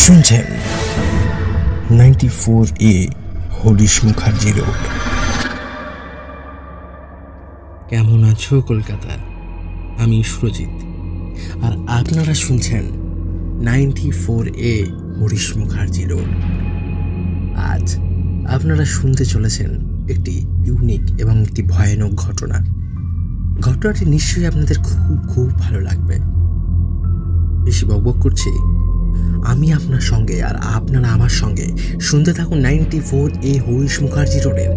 শুনছেন 94A Harish Mukherjee road. কেমন আছো কলকাতা? আমি সুরজিৎ, আর আপনারা শুনছেন 94A হরিশ মুখার্জি রোড। আজ আপনারা শুনতে চলেছেন একটি ইউনিক এবং একটি ভয়ানক ঘটনা। ঘটনাটি নিশ্চয়ই আপনাদের খুব ভালো লাগবে। বেশি বকবক করছি, আমি আপনার সঙ্গে আর আপনারা আমার সঙ্গে শুনতে থাকুন 94A হরিশ মুখার্জি রোডের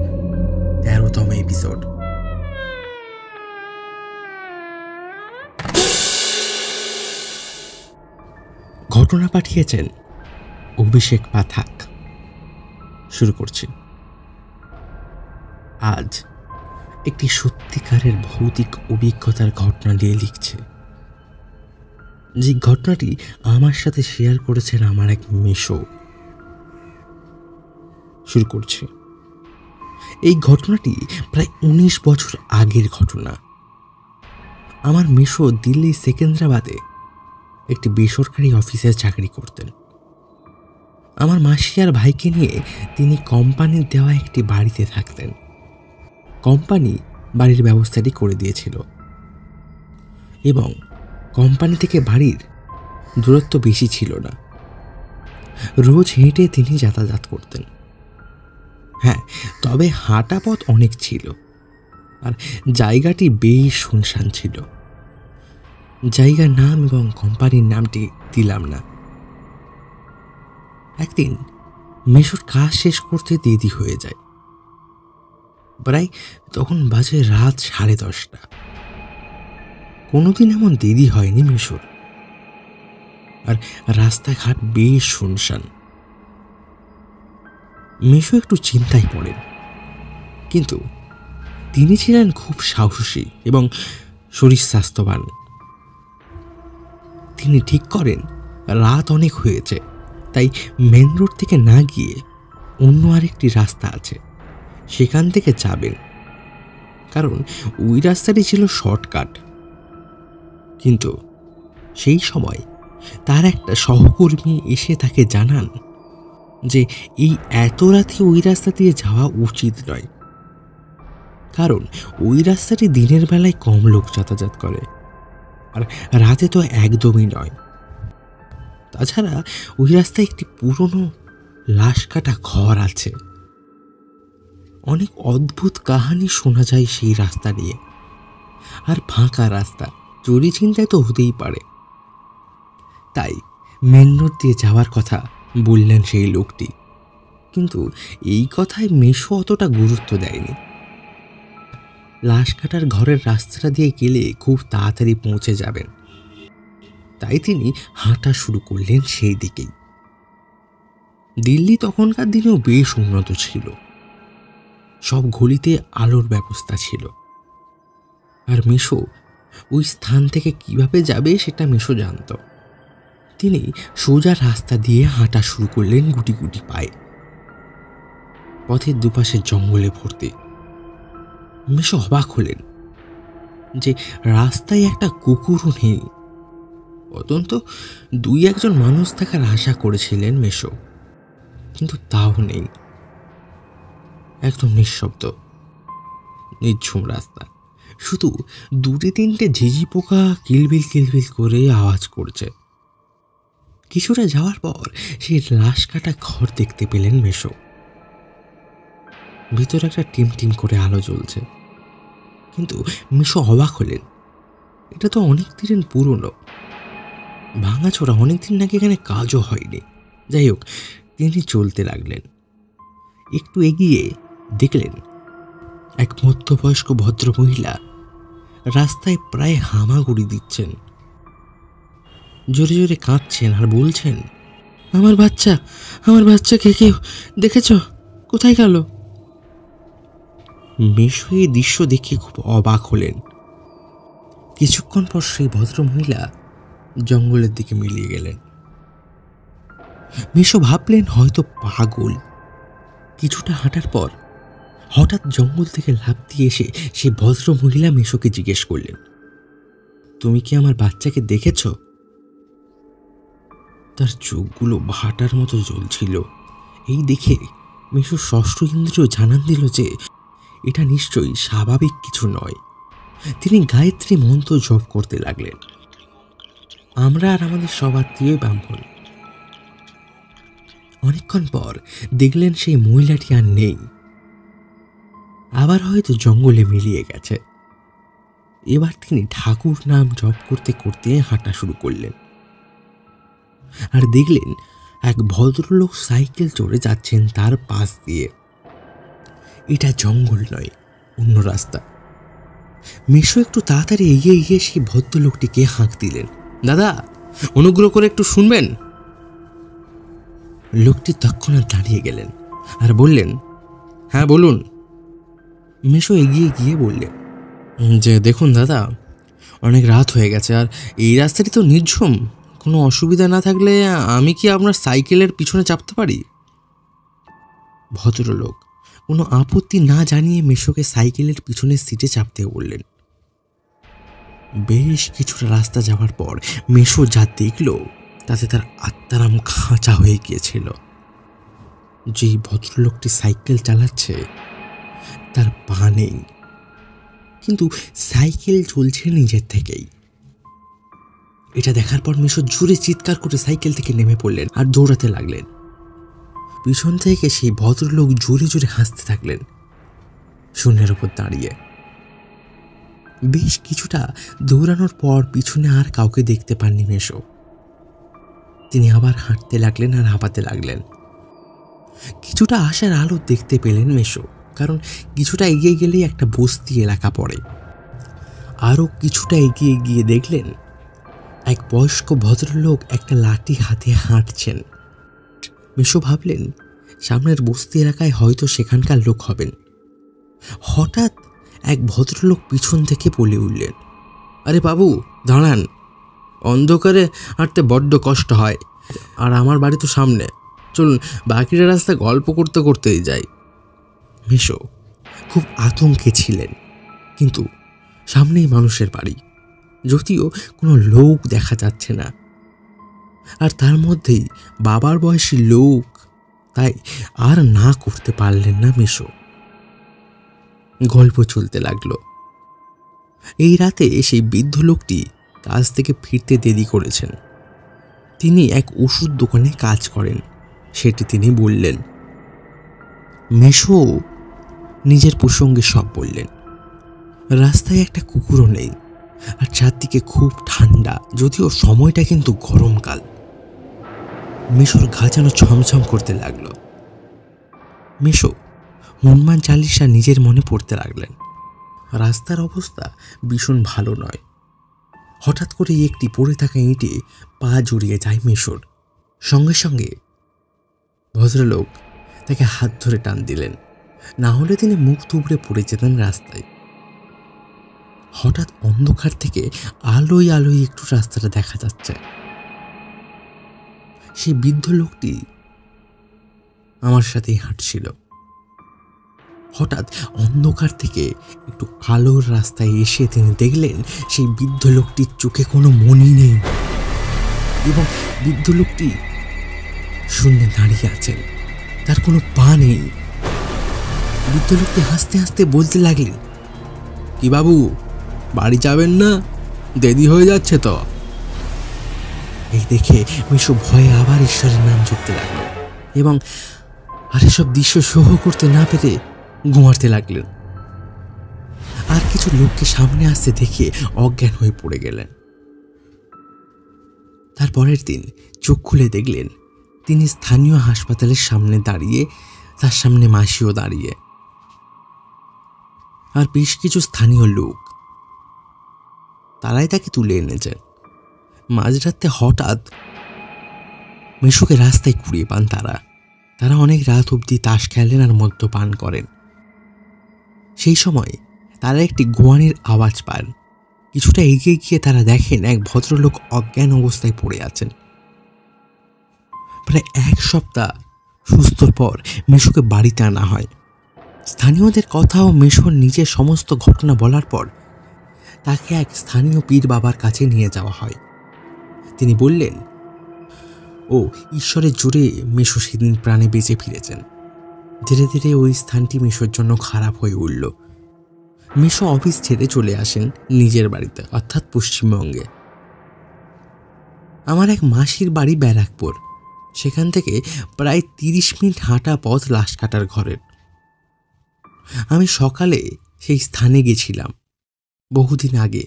13তম এপিসোড। ঘটনা পাঠিয়েছেন অভিষেক পাঠাক। শুরু করছি। আজ একটি সত্যিকারের ভৌতিক অভিজ্ঞতার ঘটনা নিয়ে লিখছে, যে ঘটনাটি আমার সাথে শেয়ার করেছেন আমার এক মেশো। শুরু করছি। এই ঘটনাটি প্রায় 19 বছর আগের ঘটনা। আমার মেশো দিল্লি সেকেন্দ্রাবাদে একটি বেসরকারি অফিসে চাকরি করতেন। আমার মাসি আর ভাইকে নিয়ে তিনি কোম্পানির দেওয়া একটি বাড়িতে থাকতেন। কোম্পানি বাড়ির ব্যবস্থাটি করে দিয়েছিল এবং কোম্পানি থেকে বাড়ির দূরত্ব বেশি ছিল না। রোজ হেঁটে তিনি যাতায়াত করতেন। হ্যাঁ, তবে হাঁটা পথ অনেক ছিল আর জায়গাটি বেশ শুনশান ছিল। জায়গার নাম এবং কোম্পানির নামটি দিলাম না। একদিন মেশোর কাজ শেষ করতে দেরি হয়ে যায়। প্রায় তখন বাজে রাত 10:30। কোনোদিন এমন দেরি হয়নি মেশোর। আর রাস্তাঘাট বেশ শুনশান। মেশো একটু চিন্তায় পড়েন, কিন্তু তিনি ছিলেন খুব সাহসী এবং শরীর স্বাস্থ্যবান। তিনি ঠিক করেন রাত অনেক হয়েছে, তাই মেন রোড থেকে না গিয়ে অন্য আরেকটি রাস্তা আছে, সেখান থেকে যাবেন, কারণ ওই রাস্তাটি ছিল শর্টকাট। কিন্তু সেই সময় তার একটা সহকর্মী এসে তাকে জানান যে এই এত রাতে ওই রাস্তা দিয়ে যাওয়া উচিত নয়, কারণ ওই রাস্তাটি দিনের বেলায় কম লোক যাতায়াত করে, আর রাতে তো একদমই নয়। তাছাড়া ওই রাস্তায় একটি পুরনো লাশ কাটা ঘর আছে। অনেক অদ্ভুত কাহিনী শোনা যায় সেই রাস্তা নিয়ে। আর ফাঁকা রাস্তা, চুরি চিন্তায় তো হতেই পারে। তাই মেন রোড দিয়ে যাওয়ার কথা বললেন সেই লোকটি, কিন্তু এই কথায় মেশো অতটা গুরুত্ব দেয়নি। লাশ কাটার ঘরের রাস্তাটা দিয়ে গেলে খুব তাড়াতাড়ি পৌঁছে যাবেন, তাই তিনি হাঁটা শুরু করলেন সেই দিকেই। দিল্লি তখনকার দিনেও বেশ উন্নত ছিল। সব গলিতে আলোর ব্যবস্থা ছিল। আর মেশো ওই স্থান থেকে কিভাবে যাবে সেটা মেশো জানত। তিনি সোজা রাস্তা দিয়ে হাঁটা শুরু করলেন গুটি গুটি পায়ে। পথের দুপাশে জঙ্গলে ভর্তি। মেশো অবাক হলেন যে রাস্তায় একটা কুকুরও নেই। অত্যন্ত 2-1জন মানুষ থাকার আশা করেছিলেন মেশো, কিন্তু তাও নেই। একদম নিঃশব্দ, নিঝুম রাস্তা। শুধু 2-3টে ঝিঝি পোকা কিলবিল করে আওয়াজ করছে। কিছুটা যাওয়ার পর সেই লাশ কাটা ঘর দেখতে পেলেন মেশো। ভিতরে একটা টিম করে আলো জ্বলছে। কিন্তু মেশো অবাক হলেন, এটা তো অনেক দিন পুরনো, ভাঙাচোরা, অনেকদিন নাকি এখানে কাজও হয়নি। যাই হোক, তিনি চলতে লাগলেন। একটু এগিয়ে দেখলেন এক মধ্যবয়স্ক ভদ্রমহিলা রাস্তায় প্রায় হামাগুড়ি দিচ্ছেন। জোরে জোরে কাঁদছেন আর বলছেন, আমার বাচ্চাকে কেউ দেখেছ? কোথায় গেল? মেশো এই দৃশ্য দেখে খুব অবাক হলেন। কিছুক্ষণ পর সেই ভদ্রমহিলা জঙ্গলের দিকে মিলিয়ে গেলেন। মেশো ভাবলেন হয়তো পাগল। কিছুটা হাঁটার পর হঠাৎ জঙ্গল থেকে লাফ দিয়ে এসে সেই ভদ্র মহিলা মেশোকে জিজ্ঞেস করলেন, তুমি কি আমার বাচ্চাকে দেখেছ? তার চোখগুলো ভাটার মতো জ্বলছিল। এই দেখে মেশো ষষ্ঠ ইন্দ্রিয় জানান দিল যে এটা নিশ্চয়ই স্বাভাবিক কিছু নয়। তিনি গায়ত্রী মন্ত্র জপ করতে লাগলেন। আমরা আর আমাদের সব আত্মীয় ব্রাহ্মণ। অনেকক্ষণ পর দেখলেন সেই মহিলাটি আর নেই, আবার হয়তো জঙ্গলে মিলিয়ে গেছে। এবার তিনি ঠাকুর নাম জপ করতে করতে হাঁটা শুরু করলেন, আর দেখলেন এক ভদ্রলোক সাইকেল চড়ে যাচ্ছেন তার পাশ দিয়ে। এটা জঙ্গল নয়, অন্য রাস্তা। মেশো একটু তাড়াতাড়ি এগিয়ে গিয়ে সেই ভদ্রলোকটিকে হাঁক দিলেন, দাদা, অনুগ্রহ করে একটু শুনবেন। লোকটি তৎক্ষণাৎ দাঁড়িয়ে গেলেন আর বললেন, হ্যাঁ বলুন। মেশো এগিয়ে গিয়ে বললেন যে দেখুন দাদা, অনেক রাত হয়ে গেছে আর এই রাস্তাটি তো নির্ঝুম। কোনো অসুবিধা না থাকলে আমি কি আপনার সাইকেলের পিছনে চাপতে পারি? ভদ্রলোক কোনো আপত্তি না জানিয়ে মেশোকে সাইকেলের পিছনের সিটে চাপতে বললেন। বেশ কিছুটা রাস্তা যাওয়ার পর মেশো যা দেখল তাতে তার আত্মারাম খাঁচা হয়ে গিয়েছিল। যেই ভদ্রলোকটি সাইকেল চালাচ্ছে তার পা নেই, কিন্তু সাইকেল চলছে নিজের থেকেই। এটা দেখার পর মেশো জোরে চিৎকার করে সাইকেল থেকে নেমে পড়লেন আর দৌড়াতে লাগলেন। পিছন থেকে সেই ভদ্রলোক জোরে জোরে হাসতে থাকলেন, শূন্যের উপর দাঁড়িয়ে। বেশ কিছুটা দৌড়ানোর পর পিছনে আর কাউকে দেখতে পাননি মেশো। তিনি আবার হাঁটতে লাগলেন আর হাঁপাতে লাগলেন। কিছুটা আশার আলো দেখতে পেলেন মেশো, কারণ কিছুটা এগিয়ে গেলেই একটা বস্তি এলাকা পড়ে। আরও কিছুটা এগিয়ে গিয়ে দেখলেন এক বয়স্ক ভদ্রলোক একটা লাঠি হাতে হাঁটছেন। মেশো ভাবলেন সামনের বস্তি এলাকায় হয়তো সেখানকার লোক হবেন। হঠাৎ এক ভদ্রলোক পিছন থেকে বলে উঠলেন, আরে বাবু দাঁড়ান, অন্ধকারে হাঁটতে বড্ড কষ্ট হয়, আর আমার বাড়ি তো সামনে, চলুন বাকিটা রাস্তা গল্প করতে করতেই যাই। মেশো খুব আতঙ্কে ছিলেন, কিন্তু সামনেই মানুষের বাড়ি, যদিও কোনো লোক দেখা যাচ্ছে না, আর তার মধ্যেই বাবার বয়সী লোক, তাই আর না করতে পারলেন না মেশো। গল্প চলতে লাগলো। এই রাতে সেই বৃদ্ধ লোকটি কাজ থেকে ফিরতে দেরি করেছেন। তিনি এক ওষুধ দোকানে কাজ করেন, সেটি তিনি বললেন। মেশো নিজের প্রসঙ্গে সব বললেন। রাস্তায় একটা কুকুরও নেই, আর চারদিকে খুব ঠান্ডা, যদিও সময়টা কিন্তু গরমকাল। মেশোর গা যেন ছমছম করতে লাগলো। মেশো হনুমান চালিসা নিজের মনে পড়তে লাগলেন। রাস্তার অবস্থা ভীষণ ভালো নয়। হঠাৎ করে একটি পড়ে থাকা ইঁটে পা জড়িয়ে যায় মেশোর। সঙ্গে সঙ্গে ভদ্রলোক তাকে হাত ধরে টান দিলেন, না হলে তিনি মুখ থুবড়ে পড়ে যেতেন রাস্তায়। হঠাৎ অন্ধকার থেকে আলোয় আলোয় একটু রাস্তাটা দেখা যাচ্ছে। সেই বৃদ্ধ লোকটি আমার সাথেই হাঁটছিল। হঠাৎ অন্ধকার থেকে একটু আলোর রাস্তায় এসে তিনি দেখলেন সেই বৃদ্ধ লোকটির চোখে কোনো মনি নেই, এবং বৃদ্ধ লোকটি শূন্যে দাঁড়িয়ে আছেন, তার কোনো পা নেই। বৃদ্ধ লোকটি হাসতে হাসতে বলতে লাগলেন, কি বাবু, বাড়ি যাবেন না? দেরি হয়ে যাচ্ছে তো। এই দেখে মেশো ভয়ে আবার ঈশ্বরের নাম জপতে লাগলো, এবং আর এসব দৃশ্য সহ্য করতে না পেরে ঘুমাতে লাগলেন। আর কিছু লোককে সামনে আসতে দেখে অজ্ঞান হয়ে পড়ে গেলেন। তারপরের দিন চোখ খুলে দেখলেন তিনি স্থানীয় হাসপাতালের সামনে দাঁড়িয়ে, তার সামনে মাসিও দাঁড়িয়ে, আর বেশ কিছু স্থানীয় লোক, তারাই তাকে তুলে এনেছেন। মাঝরাতে হঠাৎ মেশোকে রাস্তায় কুড়িয়ে পান তারা অনেক রাত অবধি তাস খেলেন আর মদ্যপান করেন। সেই সময় তারা একটি গোয়ানের আওয়াজ পান। কিছুটা এগিয়ে গিয়ে তারা দেখেন এক ভদ্রলোক অজ্ঞান অবস্থায় পড়ে আছেন। প্রায় এক সপ্তাহ সুস্থর পর মেশোকে বাড়িতে আনা হয়। স্থানীয়দের কথা ও মেশোর নিজের সমস্ত ঘটনা বলার পর তাকে এক স্থানীয় পীর বাবার কাছে নিয়ে যাওয়া হয়। তিনি বললেন, ও ঈশ্বরের জোরে মেশো সেদিন প্রাণে বেঁচে ফিরেছেন। ধীরে ধীরে ওই স্থানটি মেশোর জন্য খারাপ হয়ে উঠল। মেশো অফিস ছেড়ে চলে আসেন নিজের বাড়িতে, অর্থাৎ পশ্চিমবঙ্গে। আমার এক মাসির বাড়ি ব্যারাকপুর। সেখান থেকে প্রায় 30 মিনিট হাঁটা পথ লাশ কাটার ঘরের। আমি সকালে সেই স্থানে গেছিলাম বহুদিন আগে,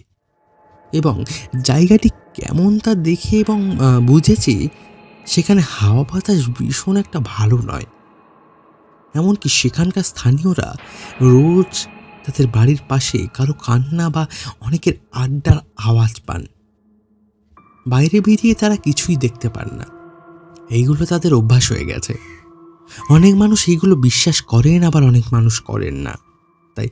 এবং জায়গাটি কেমন তা দেখে এবং বুঝেছি সেখানে হাওয়া বাতাস ভীষণ একটা ভালো নয়। এমনকি সেখানকার স্থানীয়রা রোজ তাদের বাড়ির পাশে কারো কান্না বা অনেকের আড্ডার আওয়াজ পান। বাইরে বেরিয়ে তারা কিছুই দেখতে পান না। এইগুলো তাদের অভ্যাস হয়ে গেছে। অনেক মানুষ এইগুলো বিশ্বাস করেন, আবার অনেক মানুষ করেন না। তাই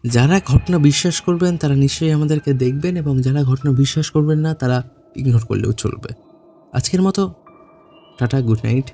যারা ঘটনা বিশ্বাস করবেন তারা নিশ্চয়ই আমাদেরকে দেখবেন, এবং যারা ঘটনা বিশ্বাস করবেন না তারা ইগনোর করলেও চলবে। আজকের মতো টাটা, গুড নাইট।